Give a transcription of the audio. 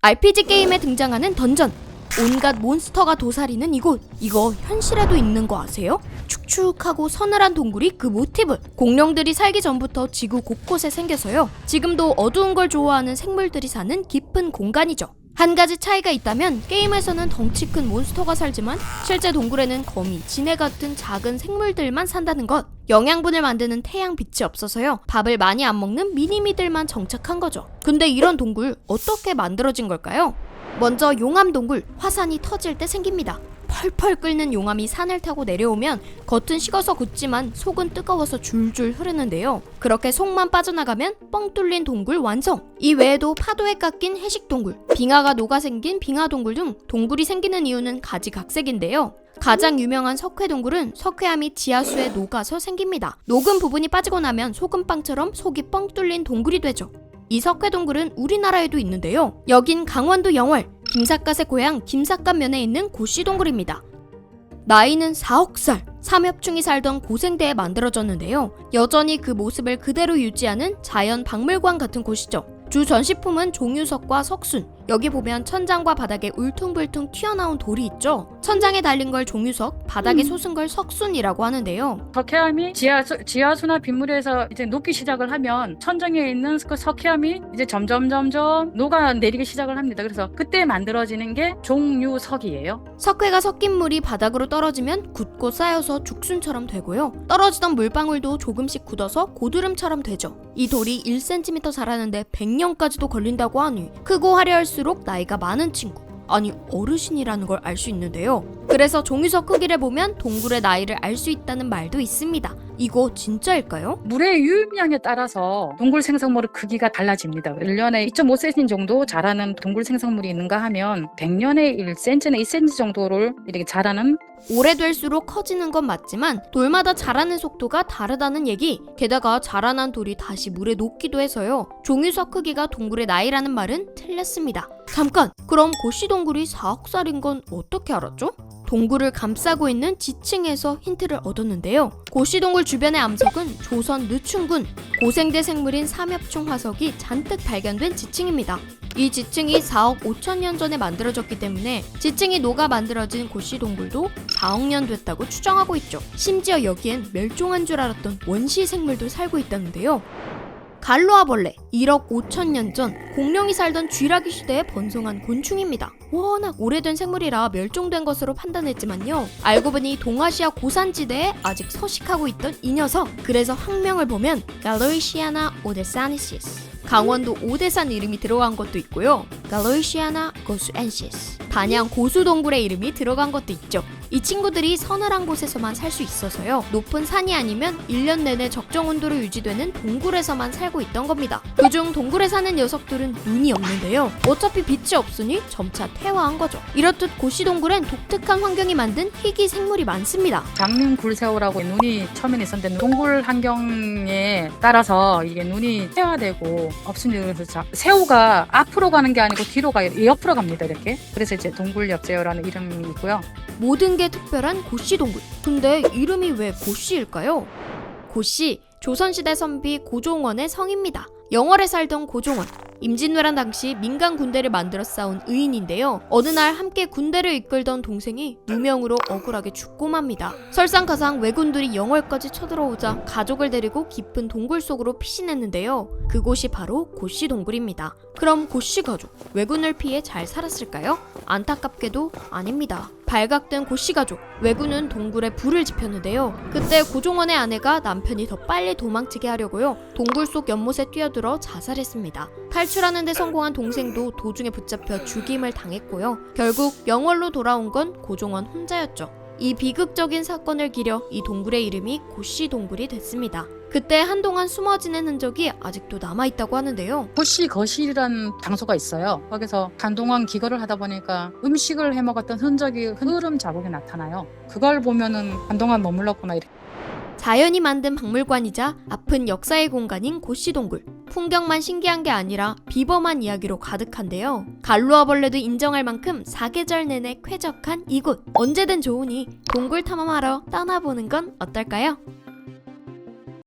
RPG 게임에 등장하는 던전, 온갖 몬스터가 도사리는 이곳. 이거 현실에도 있는 거 아세요? 축축하고 서늘한 동굴이 그 모티브. 공룡들이 살기 전부터 지구 곳곳에 생겨서요. 지금도 어두운 걸 좋아하는 생물들이 사는 깊은 공간이죠. 한 가지 차이가 있다면 게임에서는 덩치 큰 몬스터가 살지만 실제 동굴에는 거미, 지네 같은 작은 생물들만 산다는 것. 영양분을 만드는 태양빛이 없어서요. 밥을 많이 안 먹는 미니미들만 정착한 거죠. 근데 이런 동굴 어떻게 만들어진 걸까요? 먼저 용암동굴, 화산이 터질 때 생깁니다. 펄펄 끓는 용암이 산을 타고 내려오면 겉은 식어서 굳지만 속은 뜨거워서 줄줄 흐르는데요. 그렇게 속만 빠져나가면 뻥 뚫린 동굴 완성! 이 외에도 파도에 깎인 해식동굴, 빙하가 녹아 생긴 빙하동굴 등 동굴이 생기는 이유는 가지각색인데요. 가장 유명한 석회동굴은 석회암이 지하수에 녹아서 생깁니다. 녹은 부분이 빠지고 나면 소금빵처럼 속이 뻥 뚫린 동굴이 되죠. 이 석회동굴은 우리나라에도 있는데요. 여긴 강원도 영월, 김삿갓의 고향 김삿갓면에 있는 고씨동굴입니다. 나이는 4억 살, 삼엽충이 살던 고생대에 만들어졌는데요. 여전히 그 모습을 그대로 유지하는 자연 박물관 같은 곳이죠. 주 전시품은 종유석과 석순. 여기 보면 천장과 바닥에 울퉁불퉁 튀어나온 돌이 있죠. 천장에 달린 걸 종유석, 바닥에 솟은 걸 석순이라고 하는데요. 석회암이 지하수나 빗물에서 이제 녹기 시작을 하면 천장에 있는 그 석회암이 이제 점점 녹아내리기 시작을 합니다. 그래서 그때 만들어지는 게 종유석이에요. 석회가 섞인 물이 바닥으로 떨어지면 굳고 쌓여서 죽순처럼 되고요. 떨어지던 물방울도 조금씩 굳어서 고드름처럼 되죠. 이 돌이 1cm 자라는데 100년까지도 걸린다고 하니 크고 화려할수록 나이가 많은 친구, 아니 어르신이라는 걸 알 수 있는데요. 그래서 종유석 크기를 보면 동굴의 나이를 알 수 있다는 말도 있습니다. 이거 진짜일까요? 물의 유입량에 따라서 동굴 생성물의 크기가 달라집니다. 1년에 2.5cm 정도 자라는 동굴 생성물이 있는가 하면 100년에 1cm나 2cm 정도를 이렇게 자라는. 오래될수록 커지는 건 맞지만 돌마다 자라는 속도가 다르다는 얘기. 게다가 자라난 돌이 다시 물에 녹기도 해서요. 종유석 크기가 동굴의 나이라는 말은 틀렸습니다. 잠깐! 그럼 고씨동굴이 4억 살인 건 어떻게 알았죠? 동굴을 감싸고 있는 지층에서 힌트를 얻었는데요. 고씨동굴 주변의 암석은 조선 느춘군, 고생대 생물인 삼엽충 화석이 잔뜩 발견된 지층입니다. 이 지층이 4억 5천 년 전에 만들어졌기 때문에 지층이 녹아 만들어진 고씨동굴도 4억 년 됐다고 추정하고 있죠. 심지어 여기엔 멸종한 줄 알았던 원시 생물도 살고 있다는데요. 갈로아벌레, 1억 5천 년 전 공룡이 살던 쥐라기 시대에 번성한 곤충입니다. 워낙 오래된 생물이라 멸종된 것으로 판단했지만요. 알고 보니 동아시아 고산지대에 아직 서식하고 있던 이 녀석. 그래서 학명을 보면 갈로이시아나 오데사니시스, 강원도 오대산 이름이 들어간 것도 있고요. 갈로이시아나 고수엔시스, 단양 고수동굴의 이름이 들어간 것도 있죠. 이 친구들이 서늘한 곳에서만 살 수 있어서요. 높은 산이 아니면 1년 내내 적정 온도로 유지되는 동굴에서만 살고 있던 겁니다. 그중 동굴에 사는 녀석들은 눈이 없는데요. 어차피 빛이 없으니 점차 퇴화한 거죠. 이렇듯 고씨동굴엔 독특한 환경이 만든 희귀 생물이 많습니다. 장민굴새우라고 눈이 처음에 있었는데 동굴 환경에 따라서 이게 눈이 퇴화되고 없습니다. 그래서 새우가 앞으로 가는 게 아니고 뒤로 가요. 옆으로 갑니다. 이렇게. 그래서 이제 동굴엽새우라는 이름이 있고요. 모든 게 특별한 고씨동굴. 근데 이름이 왜 고씨일까요? 고씨, 조선시대 선비 고종원의 성입니다. 영월에 살던 고종원, 임진왜란 당시 민간 군대를 만들어 싸운 의인인데요. 어느 날 함께 군대를 이끌던 동생이 누명으로 억울하게 죽고 맙니다. 설상가상 왜군들이 영월까지 쳐들어오자 가족을 데리고 깊은 동굴 속으로 피신했는데요. 그곳이 바로 고씨동굴입니다. 그럼 고씨 가족, 왜군을 피해 잘 살았을까요? 안타깝게도 아닙니다. 발각된 고씨 가족, 왜군은 동굴에 불을 지폈는데요. 그때 고종원의 아내가 남편이 더 빨리 도망치게 하려고요. 동굴 속 연못에 뛰어들어 자살했습니다. 탈출하는 데 성공한 동생도 도중에 붙잡혀 죽임을 당했고요. 결국 영월로 돌아온 건 고종원 혼자였죠. 이 비극적인 사건을 기려 이 동굴의 이름이 고씨동굴이 됐습니다. 그때 한동안 숨어 지낸 흔적이 아직도 남아있다고 하는데요. 고씨 거실이라는 장소가 있어요. 거기서 한동안 기거를 하다 보니까 음식을 해먹었던 흔적이 흐름 자국이 나타나요. 그걸 보면은 한동안 머물렀구나 이렇게. 자연이 만든 박물관이자 아픈 역사의 공간인 고씨동굴. 풍경만 신기한 게 아니라 비범한 이야기로 가득한데요. 갈로아벌레도 인정할 만큼 사계절 내내 쾌적한 이곳. 언제든 좋으니 동굴 탐험하러 떠나보는 건 어떨까요?